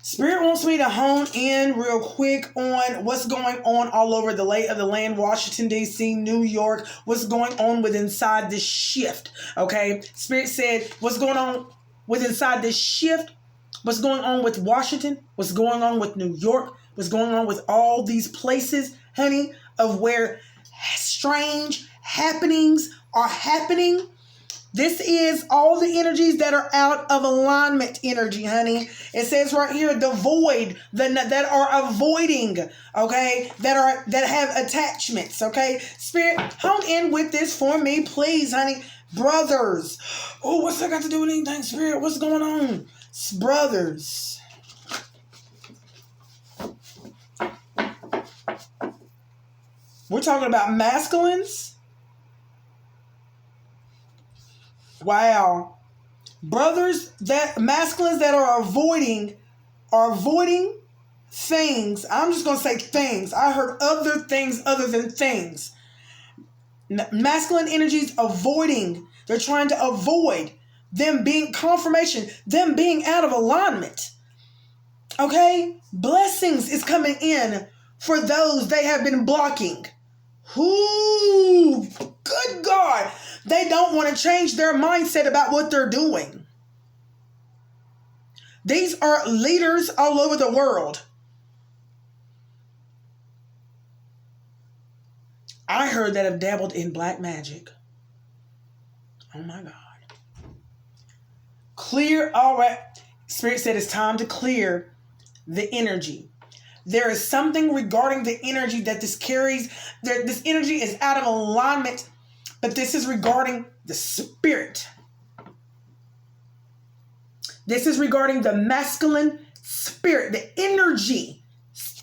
Spirit wants me to hone in real quick on what's going on all over the lay of the land, Washington, D.C., New York, what's going on with inside this shift, okay? Spirit said, what's going on with inside this shift, what's going on with Washington, what's going on with New York, what's going on with all these places, honey, of where strange happenings are happening. This is all the energies that are out of alignment energy, honey. It says right here, the void, that are avoiding, okay, that have attachments, okay. Spirit, hone in with this for me, please, honey. Brothers. Oh, what's that got to do with anything, Spirit? What's going on? Brothers. We're talking about masculines. Wow. Brothers, that masculines that are avoiding things. I'm just going to say things. I heard other things other than things. Masculine energies avoiding. They're trying to avoid them being confirmation, them being out of alignment. Okay? Blessings is coming in for those they have been blocking. Ooh, good God. They don't want to change their mindset about what they're doing. These are leaders all over the world. I heard that have dabbled in black magic. Oh my God. Clear, all right. Spirit said it's time to clear the energy. There is something regarding the energy that this carries. This energy is out of alignment. But this is regarding the spirit. This is regarding the masculine spirit, the energy.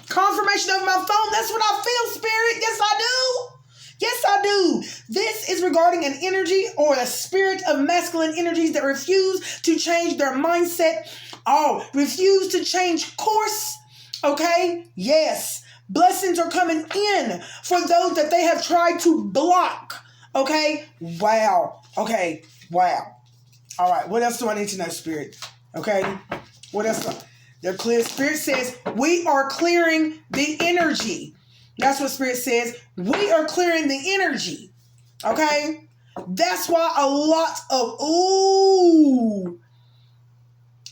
Confirmation of my phone. That's what I feel, Spirit. Yes, I do. Yes, I do. This is regarding an energy or a spirit of masculine energies that refuse to change their mindset. Oh, refuse to change course. Okay? Yes. Blessings are coming in for those that they have tried to block. Okay? Wow. Okay. Wow. All right. What else do I need to know, Spirit? Okay? What else? They're clear. Spirit says, we are clearing the energy. That's what Spirit says. We are clearing the energy. Okay? That's why a lot of,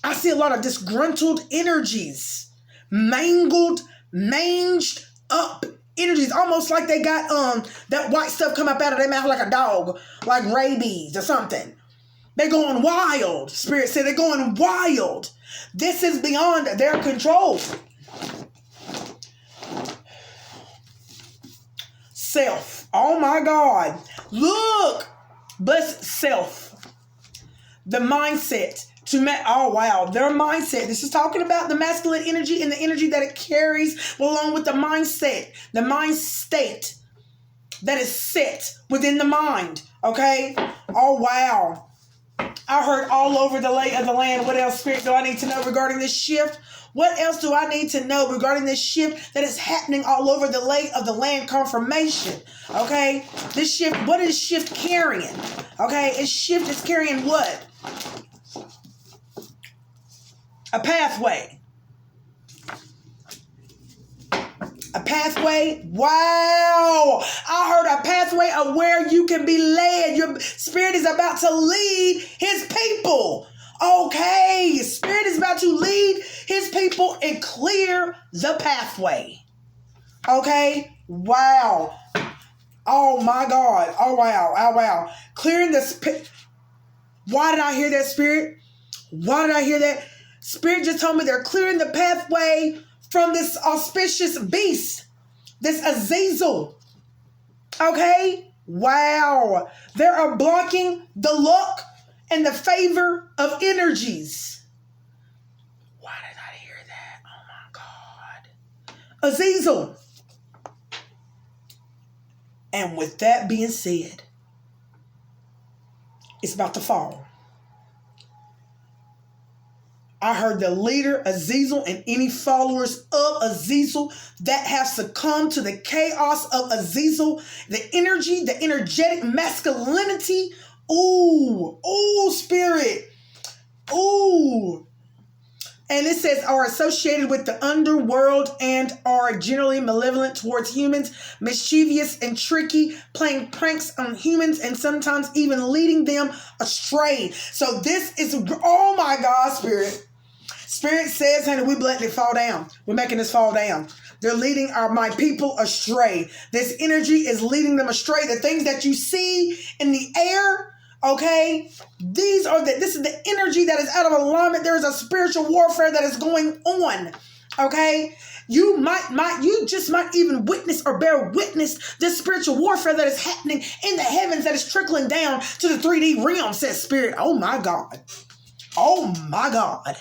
I see a lot of disgruntled energies. Manged up energies, almost like they got that white stuff come up out of their mouth like a dog, like rabies or something. They're going wild. Spirit said they're going wild. This is beyond their control. Self. Oh my God. Look. Bless self. The mindset. Oh wow, their mindset. This is talking about the masculine energy and the energy that it carries along with the mindset, the mind state that is set within the mind. Okay? Oh wow. I heard all over the lay of the land. What else, Spirit, do I need to know regarding this shift? What else do I need to know regarding this shift that is happening all over the lay of the land? Confirmation. Okay? This shift, what is shift carrying? Okay? Its shift is carrying what? A pathway. A pathway. Wow. I heard a pathway of where you can be led. Your Spirit is about to lead his people. Okay. Spirit is about to lead his people and clear the pathway. Okay. Wow. Oh my God. Oh wow. Oh wow. Clearing the... Why did I hear that, Spirit? Why did I hear that? Spirit just told me they're clearing the pathway from this auspicious beast, this Azazel. Okay? Wow. They are blocking the luck and the favor of energies. Why did I hear that? Oh my God. Azazel. And with that being said, it's about to fall. I heard the leader, Azazel, and any followers of Azazel that have succumbed to the chaos of Azazel, the energy, the energetic masculinity. Ooh, Spirit. Ooh. And it says are associated with the underworld and are generally malevolent towards humans, mischievous and tricky, playing pranks on humans and sometimes even leading them astray. So this is, oh my God, Spirit. Spirit says, honey, we letting it fall down. We're making this fall down. They're leading my people astray. This energy is leading them astray. The things that you see in the air, okay, this is the energy that is out of alignment. There is a spiritual warfare that is going on, okay? You just might even witness or bear witness this spiritual warfare that is happening in the heavens, that is trickling down to the 3D realm, says Spirit. Oh my God. Oh my God.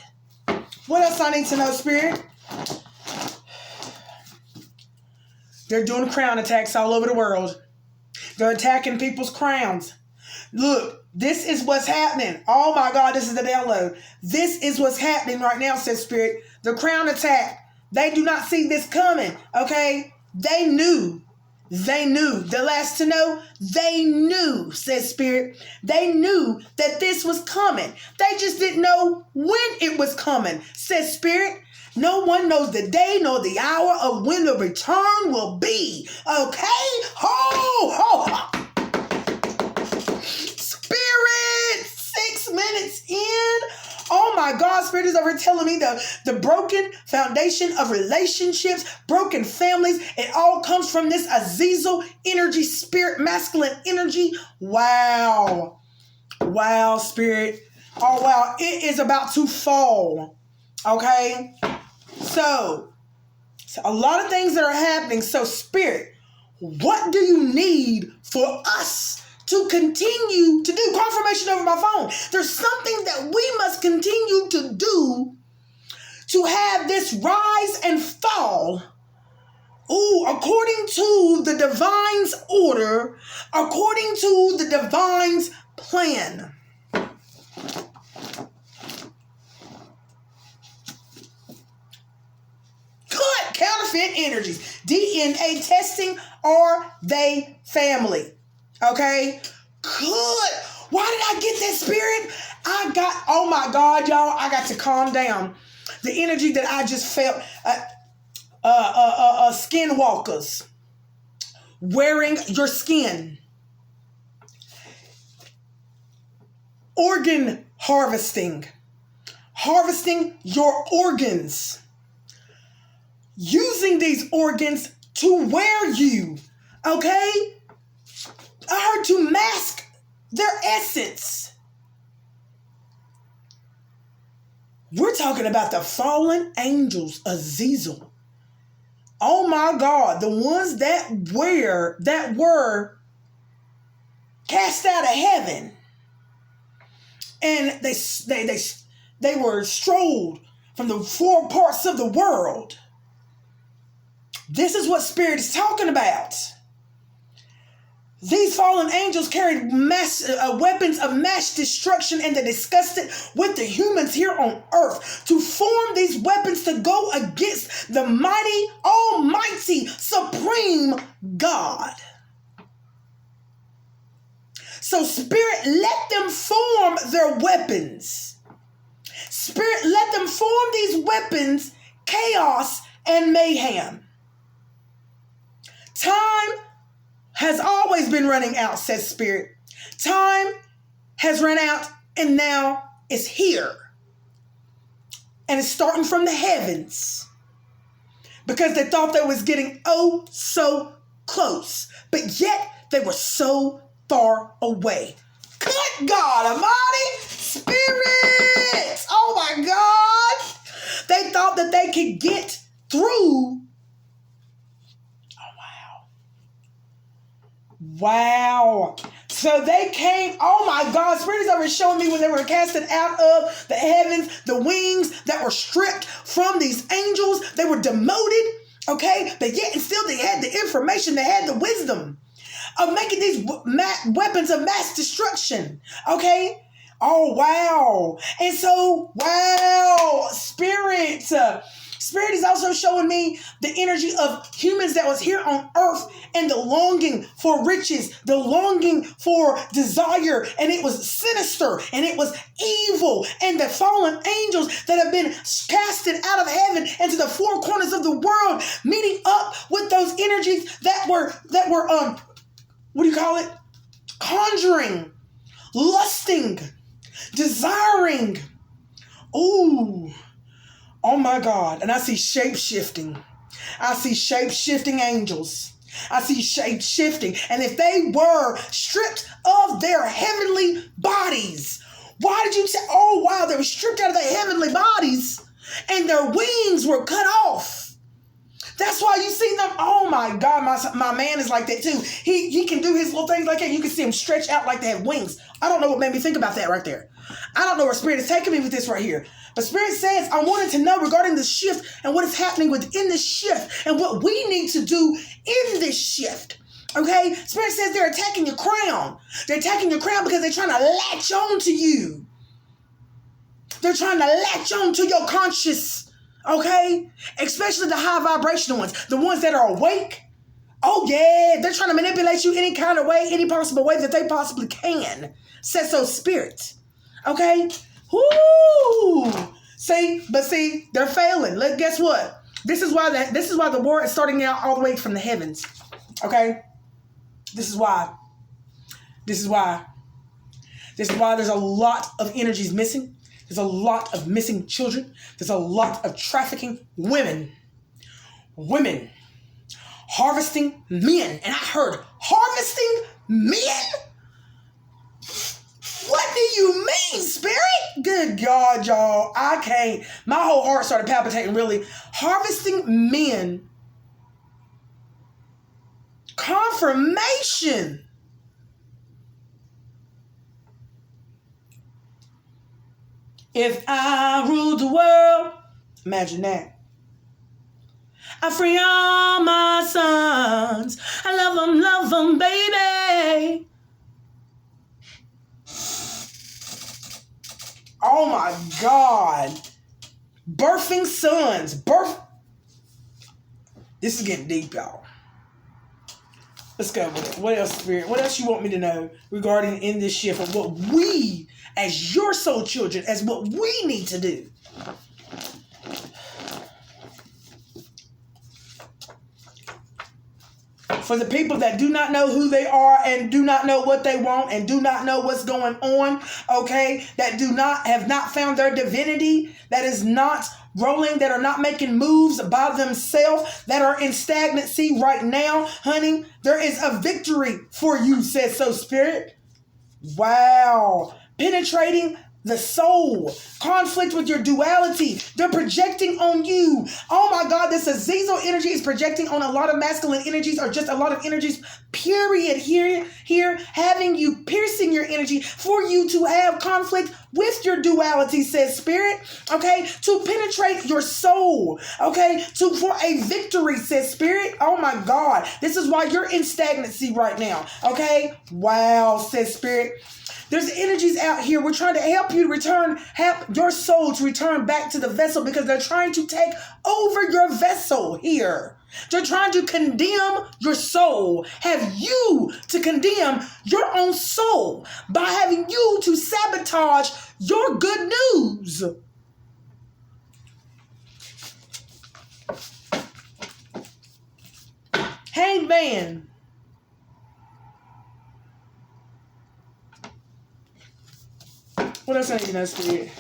What else I need to know, Spirit? They're doing crown attacks all over the world. They're attacking people's crowns. Look, this is what's happening. Oh my God, this is the download. This is what's happening right now, says Spirit. The crown attack. They do not see this coming, okay? They knew. The last to know, they knew, says Spirit. They knew that this was coming. They just didn't know when it was coming, says Spirit. No one knows the day nor the hour of when the return will be. Okay? Ho! Spirit, 6 minutes in. Oh my God, Spirit is over telling me the broken foundation of relationships, broken families, it all comes from this Azazel energy, spirit, masculine energy. Wow. Wow, Spirit. Oh, wow. It is about to fall. Okay? So a lot of things that are happening. So, Spirit, what do you need for us to continue to do? Confirmation over my phone. There's something that we must continue to do to have this rise and fall. According to the divine's order, according to the divine's plan. Cut counterfeit energies. DNA testing, are they family? Okay? Good. Why did I get that, Spirit? Oh my God, y'all, I got to calm down. The energy that I just felt, skinwalkers wearing your skin. Organ harvesting your organs. Using these organs to wear you. Okay? I heard to mask their essence. We're talking about the fallen angels, Azazel. Oh my God, the ones that were cast out of heaven, and they were strolled from the four parts of the world. This is what Spirit is talking about. These fallen angels carried weapons of mass destruction, and they discussed it with the humans here on earth to form these weapons to go against the mighty, almighty, supreme God. So Spirit, let them form their weapons. Spirit, let them form these weapons, chaos and mayhem. Time has always been running out, says Spirit. Time has run out and now it's here. And it's starting from the heavens. Because they thought they was getting so close. But yet they were so far away. Good God Almighty, Spirit! Oh my God! They thought that they could get through. Wow. So they came, oh my God, Spirit is over showing me when they were casted out of the heavens, the wings that were stripped from these angels. They were demoted, okay? But yet and still they had the information, they had the wisdom of making these weapons of mass destruction, okay? Oh, wow. And so, wow, Spirit, Spirit is also showing me the energy of humans that was here on earth and the longing for riches, the longing for desire, and it was sinister and it was evil, and the fallen angels that have been casted out of heaven into the four corners of the world, meeting up with those energies that were what do you call it? Conjuring, lusting, desiring. Ooh. Oh my God. And I see shape-shifting. I see shape-shifting angels. I see shape-shifting. And if they were stripped of their heavenly bodies, why did you say, oh wow, they were stripped out of their heavenly bodies and their wings were cut off? That's why you see them. Oh my God, my man is like that too. He can do his little things like that. You can see him stretch out like they have wings. I don't know what made me think about that right there. I don't know where Spirit is taking me with this right here. But Spirit says, I wanted to know regarding the shift and what is happening within this shift and what we need to do in this shift. Okay? Spirit says they're attacking your crown. They're attacking your crown because they're trying to latch on to you. They're trying to latch on to your conscious. Okay? Especially the high vibrational ones. The ones that are awake. Oh yeah. They're trying to manipulate you any kind of way, any possible way that they possibly can. Says so Spirit. Okay? Woo! See, they're failing. Guess what? This is why the war is starting out all the way from the heavens. Okay? This is why there's a lot of energies missing. There's a lot of missing children. There's a lot of trafficking women. Women harvesting men. And I heard harvesting men? What do you mean, Spirit? Good God, y'all. I can't. My whole heart started palpitating, really. Harvesting men. Confirmation. If I ruled the world, imagine that. I free all my sons. I love them, baby. Oh my God. Birthing sons. This is getting deep, y'all. Let's go with it. What else, Spirit? What else you want me to know regarding in this shift of what we, as your soul children, as what we need to do? For the people that do not know who they are and do not know what they want and do not know what's going on, okay, that have not found their divinity, that is not rolling, that are not making moves by themselves, that are in stagnancy right now, honey, there is a victory for you, says so Spirit. Wow. Penetrating the soul, conflict with your duality. They're projecting on you. Oh my God, this Azazel energy is projecting on a lot of masculine energies, or just a lot of energies, period. Here, having you, piercing your energy for you to have conflict with your duality, says Spirit. Okay, to penetrate your soul. Okay, for a victory, says Spirit. Oh my God, this is why you're in stagnancy right now. Okay, wow, says Spirit. There's energies out here. We're trying to help you help your soul to return back to the vessel, because they're trying to take over your vessel here. They're trying to condemn your soul, have you to condemn your own soul by having you to sabotage your good news. Hangman. What else I need to know, Spirit?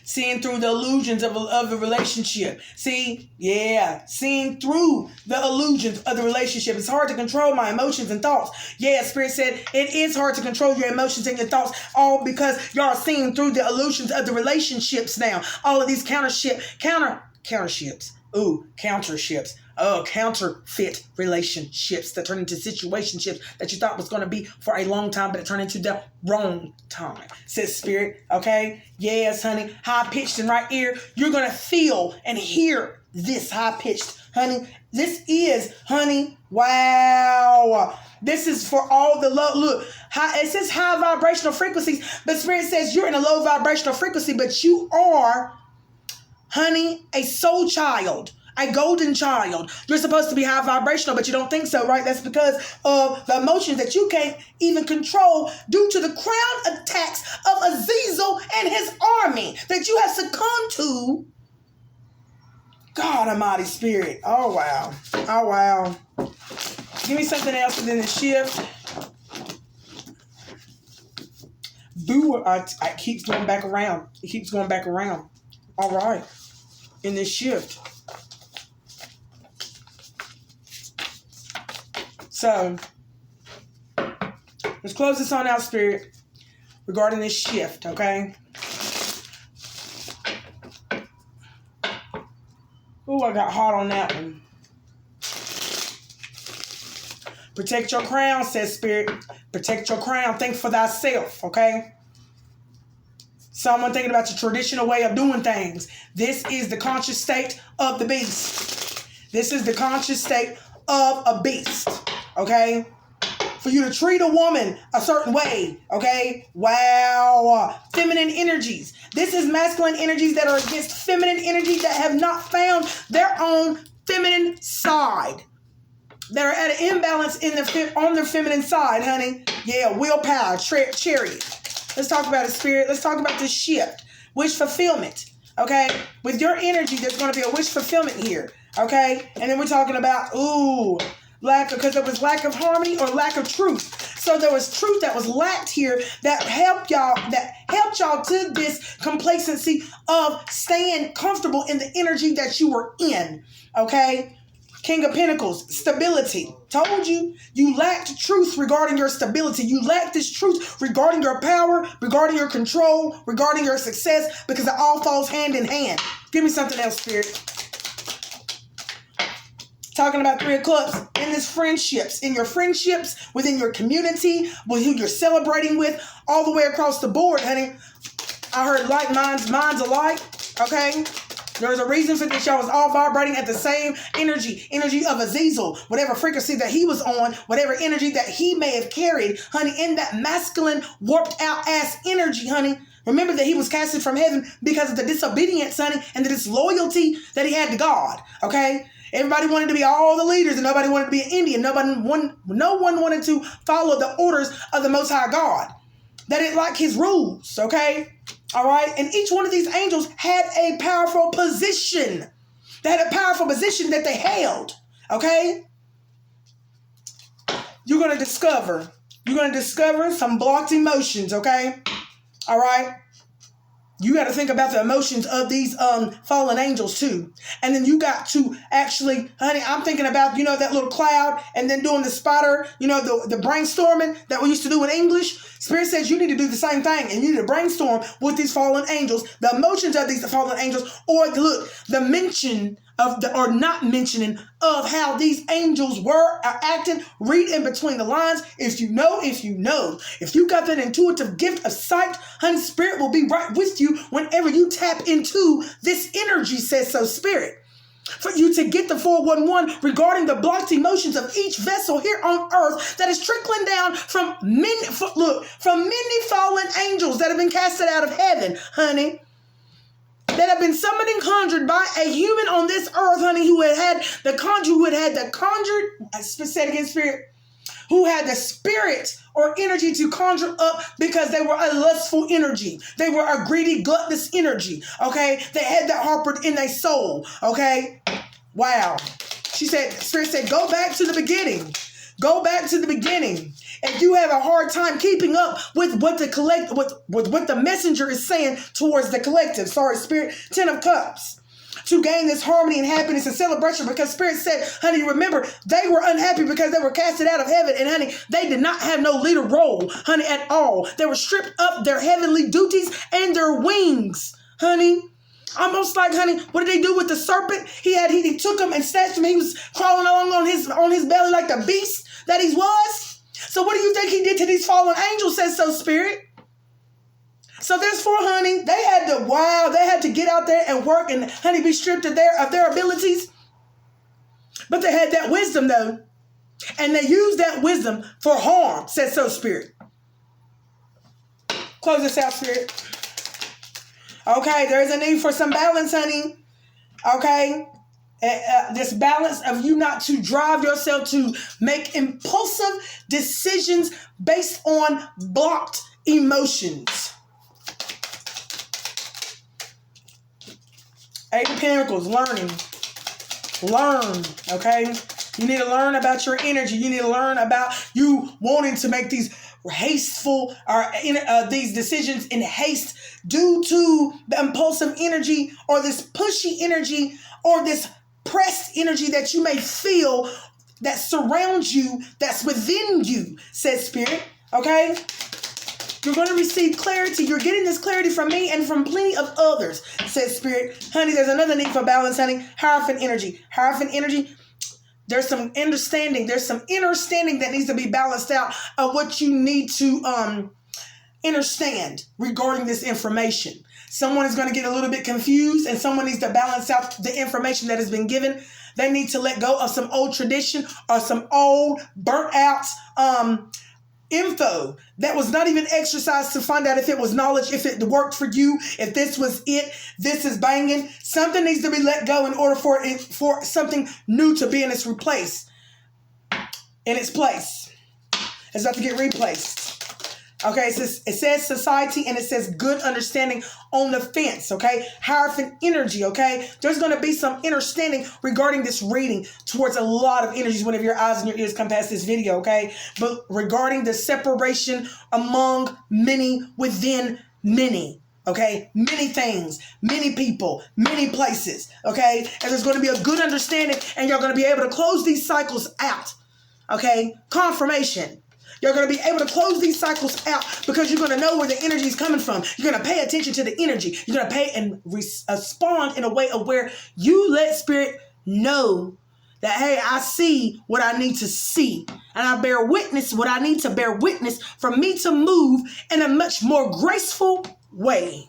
Seeing through the illusions of a relationship. See? Yeah. Seeing through the illusions of the relationship. It's hard to control my emotions and thoughts. Yeah, Spirit said it is hard to control your emotions and your thoughts, all because y'all are seeing through the illusions of the relationships now. All of these counterships. Ooh, counterships. Oh, counterfeit relationships that turn into situationships that you thought was going to be for a long time, but it turned into the wrong time, says Spirit. Okay? Yes, honey. High-pitched and right ear. You're going to feel and hear this high-pitched, honey. This is, honey, wow. This is for all the low. Look, it says high vibrational frequencies, but Spirit says you're in a low vibrational frequency, but you are, honey, a soul child, a golden child. You're supposed to be high vibrational, but you don't think so, right? That's because of the emotions that you can't even control due to the crown attacks of Azazel and his army that you have succumbed to. God Almighty, Spirit. Oh, wow. Oh, wow. Give me something else within the shift. Boo, I keeps going back around. It keeps going back around. All right. In this shift. So, let's close this on out, Spirit, regarding this shift, okay? Ooh, I got hot on that one. Protect your crown, says Spirit. Protect your crown. Think for thyself, okay? Someone thinking about your traditional way of doing things. This is the conscious state of the beast. This is the conscious state of a beast, okay? For you to treat a woman a certain way, okay? Wow. Feminine energies. This is masculine energies that are against feminine energies that have not found their own feminine side. That are at an imbalance on their feminine side, honey. Yeah, willpower, chariot. Let's talk about it, Spirit. Let's talk about this shift. Wish fulfillment, okay? With your energy, there's going to be a wish fulfillment here, okay? And then we're talking about, because there was lack of harmony or lack of truth. So there was truth that was lacked here that helped y'all to this complacency of staying comfortable in the energy that you were in, okay? King of Pentacles, stability. Told you, you lacked truth regarding your stability. You lacked this truth regarding your power, regarding your control, regarding your success, because it all falls hand in hand. Give me something else, Spirit. Talking about 3 of Cups in this friendships, in your friendships, within your community, with who you're celebrating with, all the way across the board, honey. I heard like minds alike, okay? There's a reason for this. Y'all was all vibrating at the same energy of Azazel, whatever frequency that he was on, whatever energy that he may have carried, honey, in that masculine, warped out ass energy, honey. Remember that he was casted from heaven because of the disobedience, honey, and the disloyalty that he had to God, okay? Everybody wanted to be all the leaders, and nobody wanted to be an Indian. No one wanted to follow the orders of the Most High God. They didn't like his rules, okay? All right? And each one of these angels had a powerful position. They had a powerful position that they held, okay? You're going to discover some blocked emotions, okay? All right? You got to think about the emotions of these fallen angels too. And then you got to actually, honey, I'm thinking about, that little cloud and then doing the spider, the brainstorming that we used to do in English. Spirit says you need to do the same thing, and you need to brainstorm with these fallen angels, the emotions of these fallen angels, or the mention of or not mentioning of how these angels are acting. Read in between the lines. If you know. If you got that intuitive gift of sight, honey, Spirit will be right with you whenever you tap into this energy, says so, Spirit. For you to get the 411 regarding the blocked emotions of each vessel here on earth that is trickling down from many fallen angels that have been casted out of heaven, honey. That have been summoned and conjured by a human on this earth, honey, who had the spirit or energy to conjure up because they were a lustful energy. They were a greedy, gluttonous energy, okay? They had that harbored in their soul, okay? Wow. Spirit said, go back to the beginning. Go back to the beginning. If you have a hard time keeping up with what what the messenger is saying towards the collective, Spirit, 10 of Cups. To gain this harmony and happiness and celebration, because Spirit said, honey, remember, they were unhappy because they were casted out of heaven, and honey, they did not have no leader role, honey, at all. They were stripped of their heavenly duties and their wings, honey. Almost like, honey, what did they do with the serpent? He took him and snatched him. He was crawling along on his belly like the beast that he was. So what do you think he did to these fallen angels, says so, Spirit? So there's 4, honey. They had to get out there and work and, honey, be stripped of their abilities. But they had that wisdom, though. And they use that wisdom for harm, says so, Spirit. Close this out, Spirit. Okay, there's a need for some balance, honey. Okay? This balance of you not to drive yourself to make impulsive decisions based on blocked emotions. Eight of Pentacles, learning. Learn, okay? You need to learn about your energy. You need to learn about you wanting to make these hasteful or these decisions in haste due to the impulsive energy or this pushy energy or this pressed energy that you may feel that surrounds you, that's within you, says Spirit, okay? You're going to receive clarity. You're getting this clarity from me and from plenty of others, says Spirit. Honey, there's another need for balance, honey. Hierophant energy. Hierophant energy, there's some understanding. There's some understanding that needs to be balanced out of what you need to understand regarding this information. Someone is going to get a little bit confused and someone needs to balance out the information that has been given. They need to let go of some old tradition or some old burnt out info that was not even exercised to find out if it was knowledge, if it worked for you, if this was it, this is banging. Something needs to be let go in order for something new to be in its place. It's about to get replaced. Okay, it says society and it says good understanding on the fence, okay? Hierophant energy, okay? There's going to be some understanding regarding this reading towards a lot of energies whenever your eyes and your ears come past this video, okay? But regarding the separation among many within many, okay? Many things, many people, many places, okay? And there's going to be a good understanding and you're going to be able to close these cycles out, okay? Confirmation. You're going to be able to close these cycles out because you're going to know where the energy is coming from. You're going to pay attention to the energy. You're going to pay and respond in a way of where you let Spirit know that, hey, I see what I need to see. And I bear witness what I need to bear witness for me to move in a much more graceful way.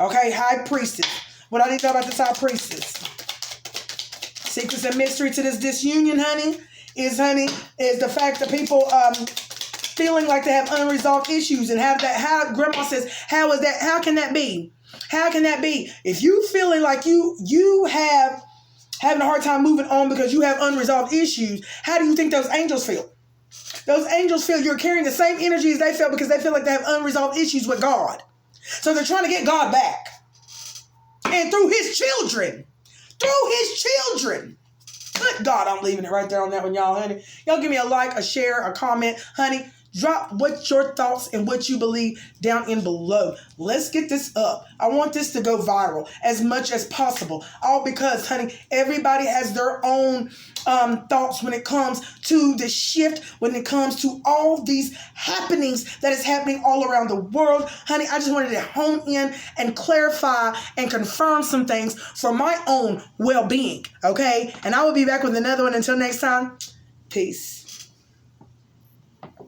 Okay, High Priestess. What I need to know about this High Priestess. Secrets and mystery to this disunion, honey. Is the fact that people feeling like they have unresolved issues and how grandma says, how can that be? How can that be? If you feeling like you have having a hard time moving on because you have unresolved issues, how do you think those angels feel? Those angels feel you're carrying the same energy as they feel because they feel like they have unresolved issues with God. So they're trying to get God back. And through his children. Good God, I'm leaving it right there on that one, y'all, honey. Y'all give me a like, a share, a comment. Honey, drop what your thoughts and what you believe down in below. Let's get this up. I want this to go viral as much as possible. All because, honey, everybody has their own thoughts when it comes to the shift, when it comes to all these happenings that is happening all around the world. Honey, I just wanted to hone in and clarify and confirm some things for my own well-being, okay? And I will be back with another one. Until next time, peace.